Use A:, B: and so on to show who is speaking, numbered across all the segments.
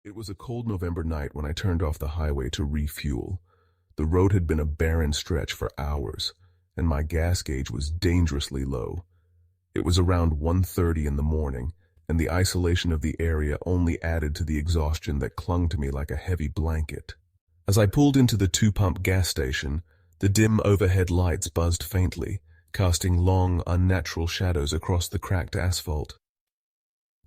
A: It was a cold November night when I turned off the highway to refuel. The road had been a barren stretch for hours, and my gas gauge was dangerously low. It was around 1:30 in the morning, and the isolation of the area only added to the exhaustion that clung to me like a heavy blanket. As I pulled into the two-pump gas station, the dim overhead lights buzzed faintly, casting long, unnatural shadows across the cracked asphalt.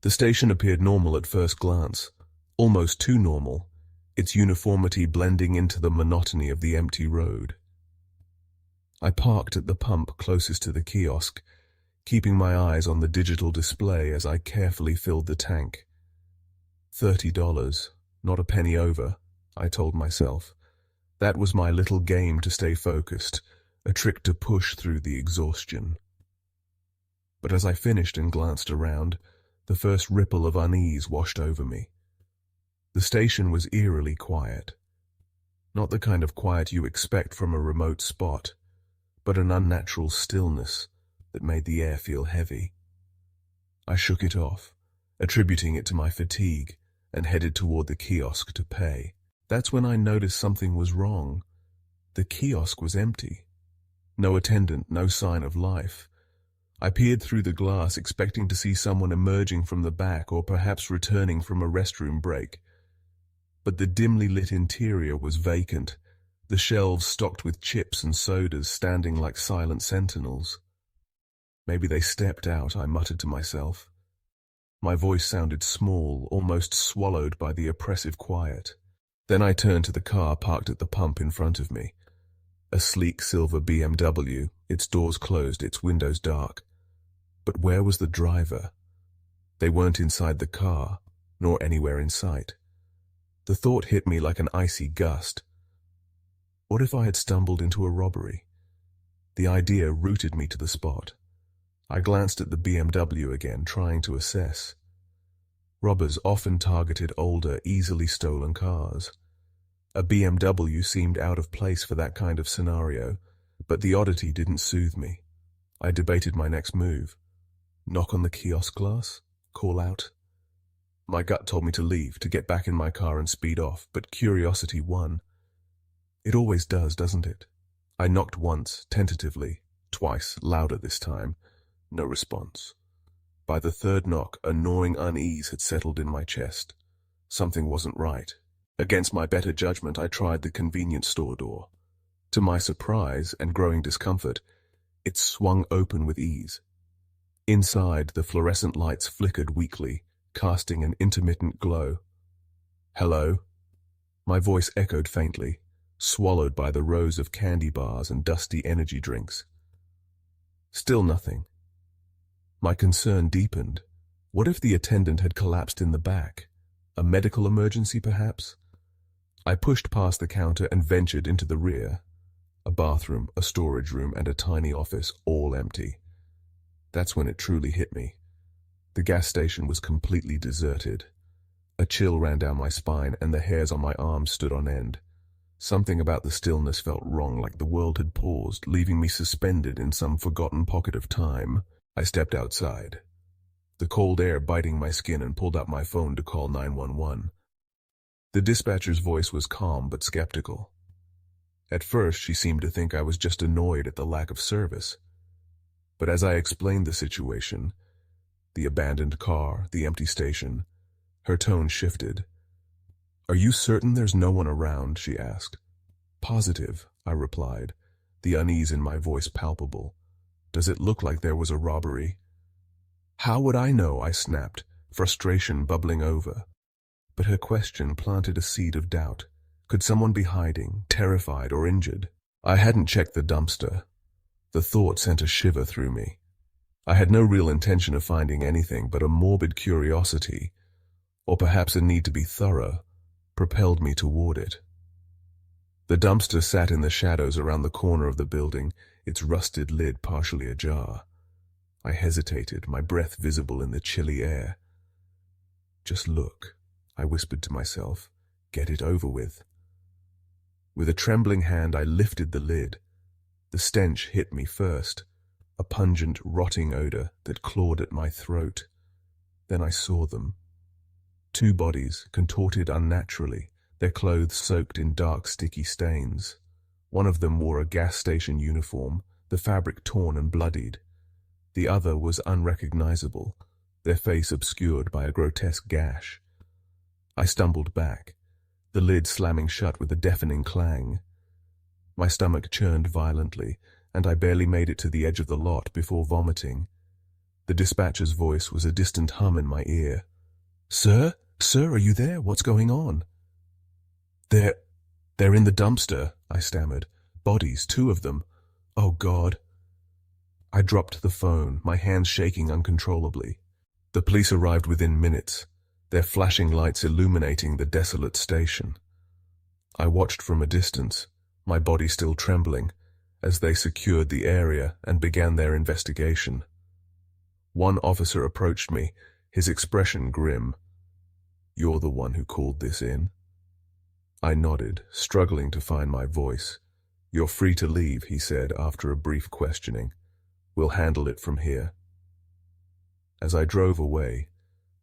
A: The station appeared normal at first glance, almost too normal, its uniformity blending into the monotony of the empty road. I parked at the pump closest to the kiosk, keeping my eyes on the digital display as I carefully filled the tank. $30, not a penny over, I told myself. That was my little game to stay focused, a trick to push through the exhaustion. But as I finished and glanced around, the first ripple of unease washed over me. The station was eerily quiet. Not the kind of quiet you expect from a remote spot, but an unnatural stillness that made the air feel heavy. I shook it off, attributing it to my fatigue, and headed toward the kiosk to pay. That's when I noticed something was wrong. The kiosk was empty. No attendant, no sign of life. I peered through the glass, expecting to see someone emerging from the back or perhaps returning from a restroom break. But the dimly lit interior was vacant, the shelves stocked with chips and sodas standing like silent sentinels. Maybe they stepped out, I muttered to myself. My voice sounded small, almost swallowed by the oppressive quiet. Then I turned to the car parked at the pump in front of me. A sleek silver BMW, its doors closed, its windows dark. But where was the driver? They weren't inside the car, nor anywhere in sight. The thought hit me like an icy gust. What if I had stumbled into a robbery? The idea rooted me to the spot. I glanced at the BMW again, trying to assess. Robbers often targeted older, easily stolen cars. A BMW seemed out of place for that kind of scenario, but the oddity didn't soothe me. I debated my next move. Knock on the kiosk glass? Call out? My gut told me to leave, to get back in my car and speed off, but curiosity won. It always does, doesn't it? I knocked once, tentatively, twice, louder this time. No response. By the third knock, a gnawing unease had settled in my chest. Something wasn't right. Against my better judgment, I tried the convenience store door. To my surprise and growing discomfort, it swung open with ease. Inside, the fluorescent lights flickered weakly, casting an intermittent glow. Hello? My voice echoed faintly, swallowed by the rows of candy bars and dusty energy drinks. Still nothing. My concern deepened. What if the attendant had collapsed in the back? A medical emergency, perhaps? I pushed past the counter and ventured into the rear. A bathroom, a storage room, and a tiny office, all empty. That's when it truly hit me. The gas station was completely deserted. A chill ran down my spine, and the hairs on my arms stood on end. Something about the stillness felt wrong, like the world had paused, leaving me suspended in some forgotten pocket of time. I stepped outside, the cold air biting my skin, and pulled out my phone to call 911. The dispatcher's voice was calm but skeptical. At first, she seemed to think I was just annoyed at the lack of service. But as I explained the situation, the abandoned car, the empty station, her tone shifted. "Are you certain there's no one around?" she asked. "Positive," I replied, the unease in my voice palpable. "Does it look like there was a robbery?" "How would I know?" I snapped, frustration bubbling over. But her question planted a seed of doubt. Could someone be hiding, terrified or injured? I hadn't checked the dumpster. The thought sent a shiver through me. I had no real intention of finding anything, but a morbid curiosity, or perhaps a need to be thorough, propelled me toward it. The dumpster sat in the shadows around the corner of the building, its rusted lid partially ajar. I hesitated, my breath visible in the chilly air. "Just look," I whispered to myself. "Get it over with." With a trembling hand, I lifted the lid. The stench hit me first, a pungent, rotting odor that clawed at my throat. Then I saw them. 2 bodies, contorted unnaturally, their clothes soaked in dark, sticky stains. One of them wore a gas station uniform, the fabric torn and bloodied. The other was unrecognizable, their face obscured by a grotesque gash. I stumbled back, the lid slamming shut with a deafening clang. My stomach churned violently, and I barely made it to the edge of the lot before vomiting. The dispatcher's voice was a distant hum in my ear. "Sir? Sir, are you there? What's going on?" They're in the dumpster," I stammered. "Bodies, 2 of them. Oh, God." I dropped the phone, my hands shaking uncontrollably. The police arrived within minutes, their flashing lights illuminating the desolate station. I watched from a distance, my body still trembling, as they secured the area and began their investigation. One officer approached me, his expression grim. "You're the one who called this in?" I nodded, struggling to find my voice. "You're free to leave," he said after a brief questioning. "We'll handle it from here." As I drove away,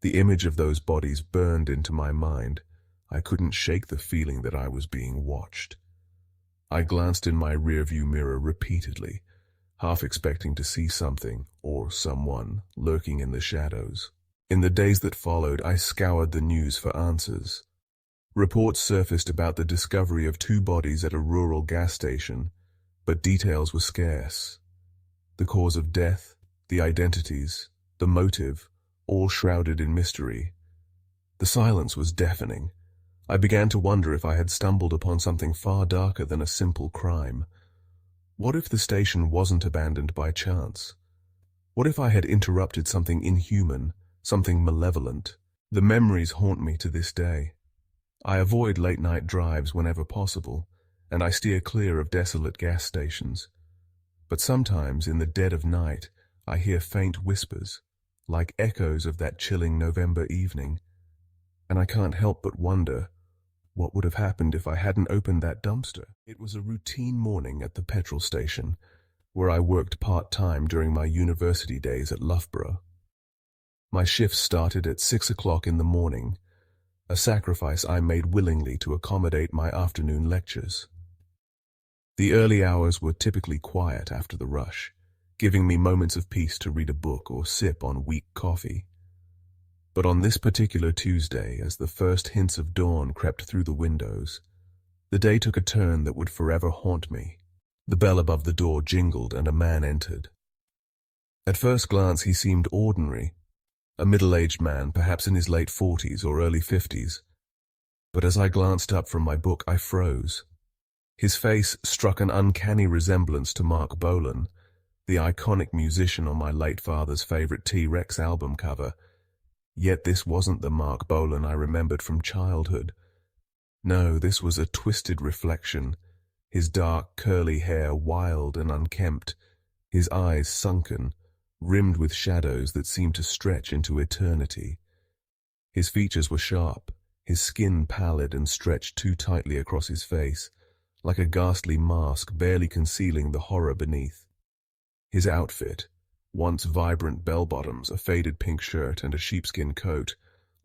A: the image of those bodies burned into my mind. I couldn't shake the feeling that I was being watched. I glanced in my rearview mirror repeatedly, half expecting to see something, or someone, lurking in the shadows. In the days that followed, I scoured the news for answers. Reports surfaced about the discovery of 2 bodies at a rural gas station, but details were scarce. The cause of death, the identities, the motive, all shrouded in mystery. The silence was deafening. I began to wonder if I had stumbled upon something far darker than a simple crime. What if the station wasn't abandoned by chance? What if I had interrupted something inhuman, something malevolent? The memories haunt me to this day. I avoid late-night drives whenever possible, and I steer clear of desolate gas stations. But sometimes, in the dead of night, I hear faint whispers, like echoes of that chilling November evening, and I can't help but wonder, what would have happened if I hadn't opened that dumpster? It was a routine morning at the petrol station, where I worked part-time during my university days at Loughborough. My shift started at 6 o'clock in the morning, a sacrifice I made willingly to accommodate my afternoon lectures. The early hours were typically quiet after the rush, giving me moments of peace to read a book or sip on weak coffee. But on this particular Tuesday, as the first hints of dawn crept through the windows, the day took a turn that would forever haunt me. The bell above the door jingled and a man entered. At first glance he seemed ordinary, a middle-aged man, perhaps in his late 40s or early 50s. But as I glanced up from my book, I froze. His face struck an uncanny resemblance to Mark Bolan, the iconic musician on my late father's favorite T-Rex album cover. Yet this wasn't the Mark Bolan I remembered from childhood. No, this was a twisted reflection, his dark, curly hair wild and unkempt, his eyes sunken, rimmed with shadows that seemed to stretch into eternity. His features were sharp, his skin pallid and stretched too tightly across his face, like a ghastly mask barely concealing the horror beneath. His outfit, once vibrant bell-bottoms, a faded pink shirt and a sheepskin coat,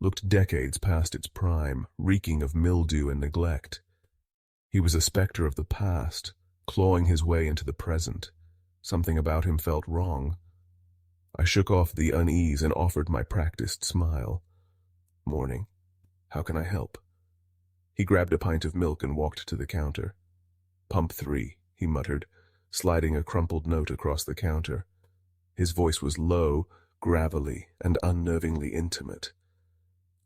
A: looked decades past its prime, reeking of mildew and neglect. He was a specter of the past, clawing his way into the present. Something about him felt wrong. I shook off the unease and offered my practiced smile. "Morning. How can I help?" He grabbed a pint of milk and walked to the counter. "Pump 3, he muttered, sliding a crumpled note across the counter. His voice was low, gravelly, and unnervingly intimate,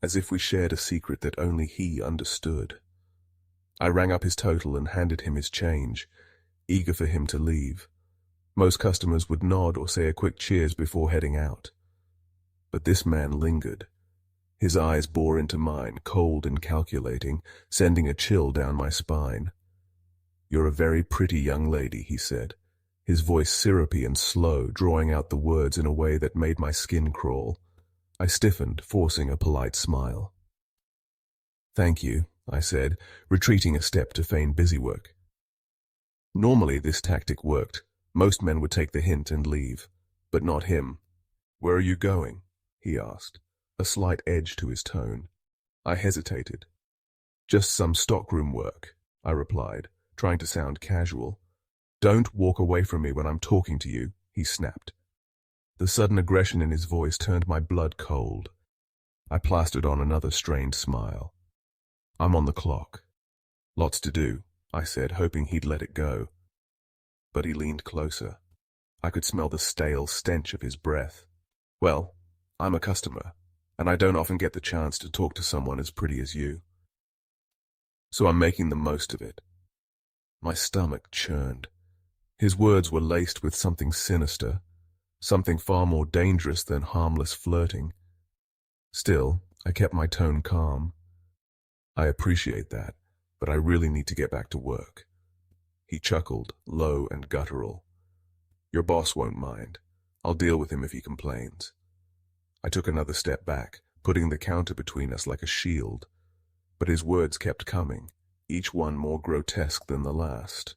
A: as if we shared a secret that only he understood. I rang up his total and handed him his change, eager for him to leave. Most customers would nod or say a quick cheers before heading out. But this man lingered. His eyes bore into mine, cold and calculating, sending a chill down my spine. "You're a very pretty young lady," he said, his voice syrupy and slow, drawing out the words in a way that made my skin crawl. I stiffened, forcing a polite smile. "Thank you," I said, retreating a step to feign busywork. Normally this tactic worked. Most men would take the hint and leave, but not him. "Where are you going?" he asked, a slight edge to his tone. I hesitated. Just some stockroom work, I replied, trying to sound casual. Don't walk away from me when I'm talking to you, he snapped. The sudden aggression in his voice turned my blood cold. I plastered on another strained smile. I'm on the clock. Lots to do, I said, hoping he'd let it go. But he leaned closer. I could smell the stale stench of his breath. Well, I'm a customer, and I don't often get the chance to talk to someone as pretty as you. So I'm making the most of it. My stomach churned. His words were laced with something sinister, something far more dangerous than harmless flirting. Still, I kept my tone calm. I appreciate that, but I really need to get back to work. He chuckled, low and guttural. Your boss won't mind. I'll deal with him if he complains. I took another step back, putting the counter between us like a shield. But his words kept coming, each one more grotesque than the last.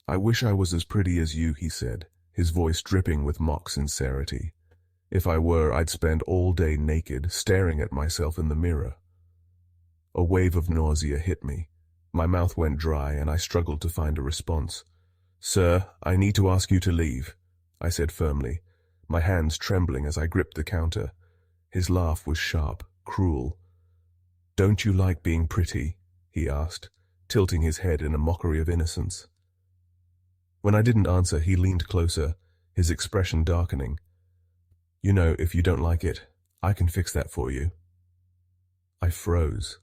A: I wish I was as pretty as you, he said, his voice dripping with mock sincerity. If I were, I'd spend all day naked, staring at myself in the mirror. A wave of nausea hit me. My mouth went dry, and I struggled to find a response. Sir, I need to ask you to leave, I said firmly, my hands trembling as I gripped the counter. His laugh was sharp, cruel. Don't you like being pretty? He asked, tilting his head in a mockery of innocence. When I didn't answer, he leaned closer, his expression darkening. You know, if you don't like it, I can fix that for you. I froze.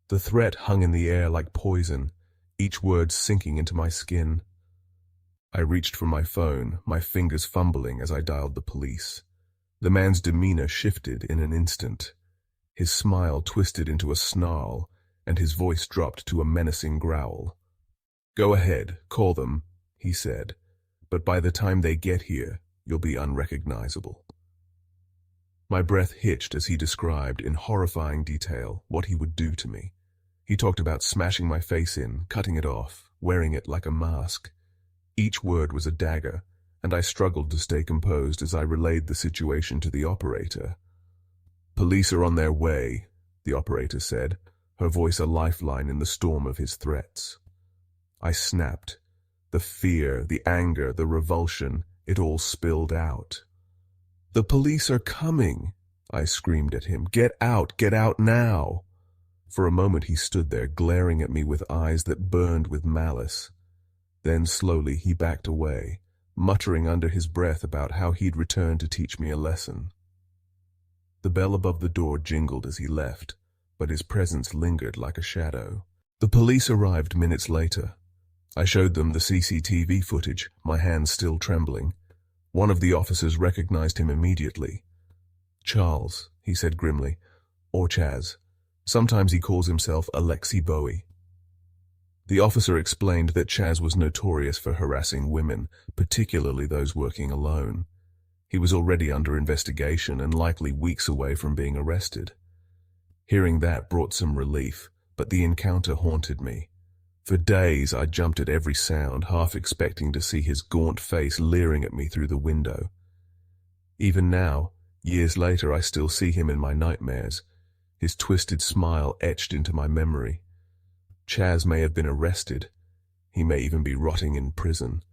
A: The threat hung in the air like poison, each word sinking into my skin. I reached for my phone, my fingers fumbling as I dialed the police. The man's demeanor shifted in an instant. His smile twisted into a snarl, and his voice dropped to a menacing growl. Go ahead, call them, he said, but by the time they get here, you'll be unrecognizable. My breath hitched as he described in horrifying detail what he would do to me. He talked about smashing my face in, cutting it off, wearing it like a mask. Each word was a dagger, and I struggled to stay composed as I relayed the situation to the operator. Police are on their way, the operator said, her voice a lifeline in the storm of his threats. I snapped. The fear, the anger, the revulsion, it all spilled out. The police are coming, I screamed at him. Get out now. For a moment he stood there, glaring at me with eyes that burned with malice. Then slowly he backed away, muttering under his breath about how he'd return to teach me a lesson. The bell above the door jingled as he left, but his presence lingered like a shadow. The police arrived minutes later. I showed them the CCTV footage, my hands still trembling. One of the officers recognized him immediately. Charles, he said grimly, or Chaz. Sometimes he calls himself Alexei Bowie. The officer explained that Chaz was notorious for harassing women, particularly those working alone. He was already under investigation and likely weeks away from being arrested. Hearing that brought some relief, but the encounter haunted me. For days I jumped at every sound, half expecting to see his gaunt face leering at me through the window. Even now, years later, I still see him in my nightmares, his twisted smile etched into my memory. Chaz may have been arrested. He may even be rotting in prison.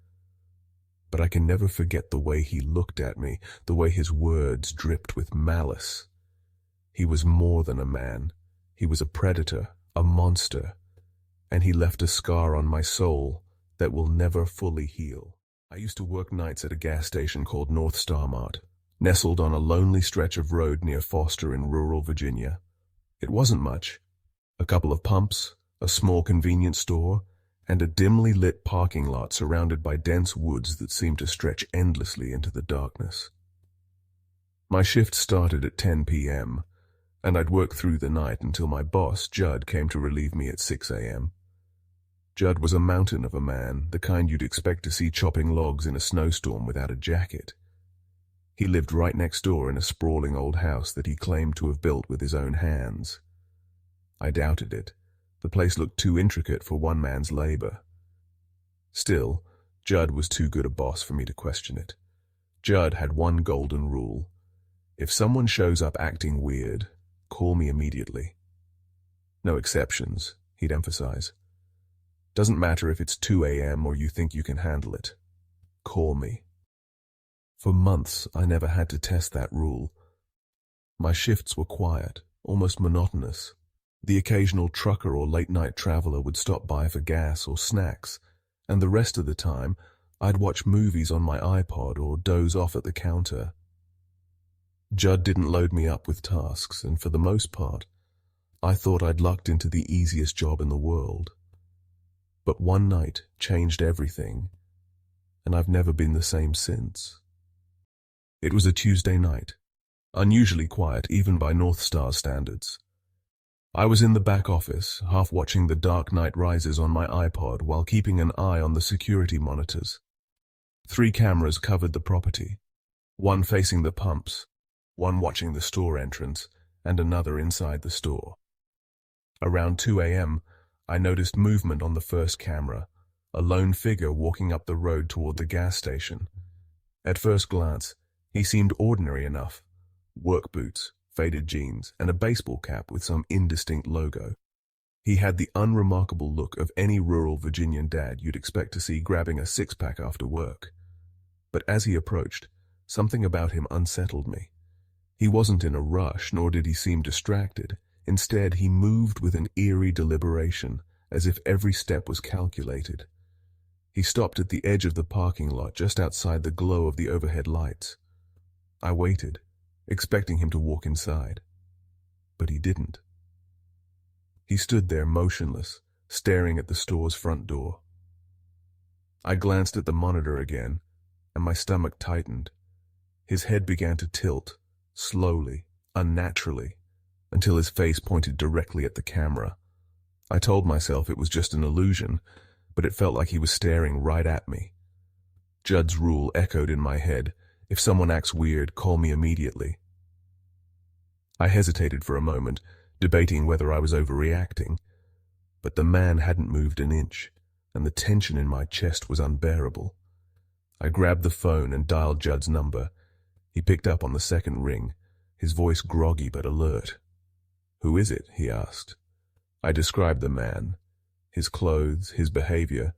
A: But I can never forget the way he looked at me, the way his words dripped with malice. He was more than a man. He was a predator, a monster. And he left a scar on my soul that will never fully heal. I used to work nights at a gas station called North Star Mart, nestled on a lonely stretch of road near Foster in rural Virginia. It wasn't much. A couple of pumps, a small convenience store, and a dimly lit parking lot surrounded by dense woods that seemed to stretch endlessly into the darkness. My shift started at 10 p.m., and I'd work through the night until my boss, Judd, came to relieve me at 6 a.m. Judd was a mountain of a man, the kind you'd expect to see chopping logs in a snowstorm without a jacket. He lived right next door in a sprawling old house that he claimed to have built with his own hands. I doubted it. The place looked too intricate for one man's labor. Still, Judd was too good a boss for me to question it. Judd had one golden rule. If someone shows up acting weird, Call me immediately. No exceptions, he'd emphasize. Doesn't matter if it's 2 a.m. or you think you can handle it. Call me. For months, I never had to test that rule. My shifts were quiet, almost monotonous. The occasional trucker or late-night traveler would stop by for gas or snacks, and the rest of the time, I'd watch movies on my iPod or doze off at the counter. Judd didn't load me up with tasks, and for the most part, I thought I'd lucked into the easiest job in the world. But one night changed everything, and I've never been the same since. It was a Tuesday night, unusually quiet even by North Star standards. I was in the back office, half watching The Dark Knight Rises on my iPod while keeping an eye on the security monitors. 3 cameras covered the property, one facing the pumps, one watching the store entrance, and another inside the store. Around 2 a.m., I noticed movement on the first camera, a lone figure walking up the road toward the gas station. At first glance, he seemed ordinary enough. Work boots, faded jeans, and a baseball cap with some indistinct logo. He had the unremarkable look of any rural Virginian dad you'd expect to see grabbing a six-pack after work. But as he approached, something about him unsettled me. He wasn't in a rush, nor did he seem distracted. Instead, he moved with an eerie deliberation, as if every step was calculated. He stopped at the edge of the parking lot just outside the glow of the overhead lights. I waited, expecting him to walk inside. But he didn't. He stood there motionless, staring at the store's front door. I glanced at the monitor again, and my stomach tightened. His head began to tilt, slowly, unnaturally, until his face pointed directly at the camera. I told myself it was just an illusion, but it felt like he was staring right at me. Judd's rule echoed in my head: if someone acts weird, call me immediately. I hesitated for a moment, debating whether I was overreacting, but the man hadn't moved an inch, and the tension in my chest was unbearable. I grabbed the phone and dialed Judd's number. He picked up on the second ring, his voice groggy but alert. "Who is it?" he asked. I described the man, his clothes, his behavior,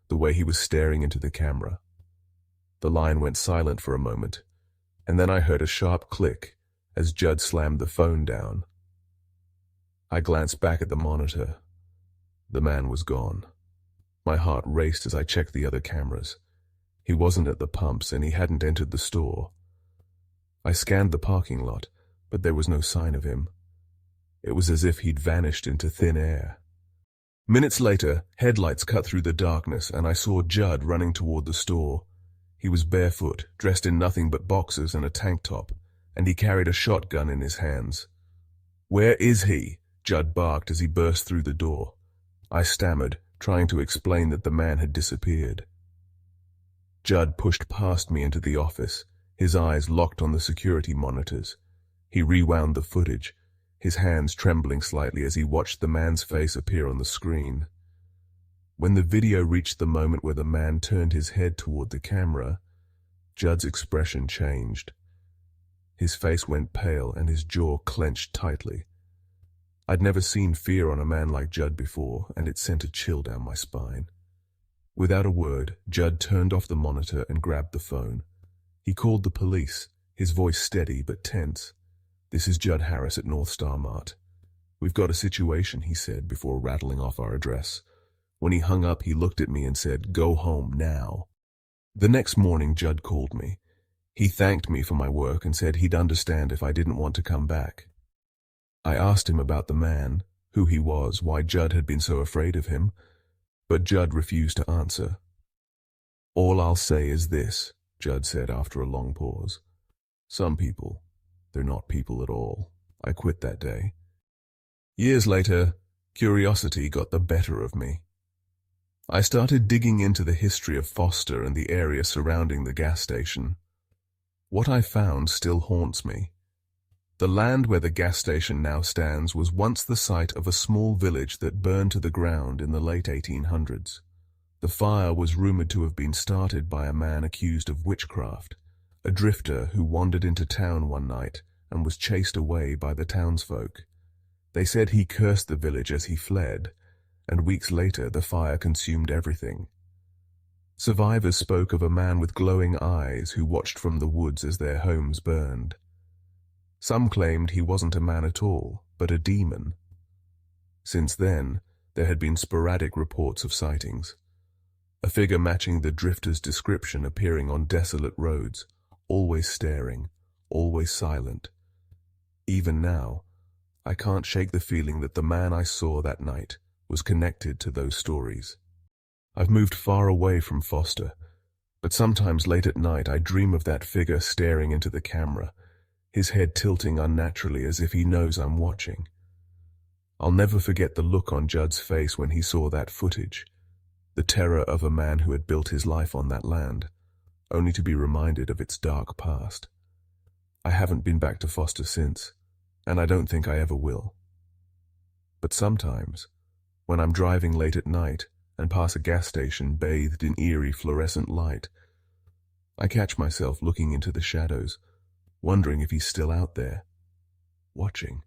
A: the way he was staring into the camera. The line went silent for a moment, and then I heard a sharp click as Judd slammed the phone down. I glanced back at the monitor. The man was gone. My heart raced as I checked the other cameras. He wasn't at the pumps, and he hadn't entered the store. I scanned the parking lot, but there was no sign of him. It was as if he'd vanished into thin air. Minutes later, headlights cut through the darkness, and I saw Judd running toward the store. He was barefoot, dressed in nothing but boxers and a tank top, and he carried a shotgun in his hands. "Where is he?" Judd barked as he burst through the door. I stammered, trying to explain that the man had disappeared. Judd pushed past me into the office, his eyes locked on the security monitors. He rewound the footage, his hands trembling slightly as he watched the man's face appear on the screen. When the video reached the moment where the man turned his head toward the camera, Judd's expression changed. His face went pale and his jaw clenched tightly. I'd never seen fear on a man like Judd before, and it sent a chill down my spine. Without a word, Judd turned off the monitor and grabbed the phone. He called the police, his voice steady but tense. "This is Judd Harris at North Star Mart. We've got a situation," he said before rattling off our address. When he hung up, he looked at me and said, "Go home now." The next morning, Judd called me. He thanked me for my work and said he'd understand if I didn't want to come back. I asked him about the man, who he was, why Judd had been so afraid of him, but Judd refused to answer. "All I'll say is this," Judd said after a long pause. "Some people, they're not people at all." I quit that day. Years later, curiosity got the better of me. I started digging into the history of Foster and the area surrounding the gas station. What I found still haunts me. The land where the gas station now stands was once the site of a small village that burned to the ground in the late 1800s. The fire was rumored to have been started by a man accused of witchcraft, a drifter who wandered into town one night and was chased away by the townsfolk. They said he cursed the village as he fled, and weeks later the fire consumed everything. Survivors spoke of a man with glowing eyes who watched from the woods as their homes burned. Some claimed he wasn't a man at all, but a demon. Since then, there had been sporadic reports of sightings. A figure matching the drifter's description appearing on desolate roads, always staring, always silent. Even now, I can't shake the feeling that the man I saw that night was connected to those stories. I've moved far away from Foster, but sometimes late at night I dream of that figure staring into the camera, his head tilting unnaturally as if he knows I'm watching. I'll never forget the look on Judd's face when he saw that footage, the terror of a man who had built his life on that land, only to be reminded of its dark past. I haven't been back to Foster since, and I don't think I ever will. But sometimes, when I'm driving late at night and pass a gas station bathed in eerie fluorescent light, I catch myself looking into the shadows, wondering if he's still out there, watching.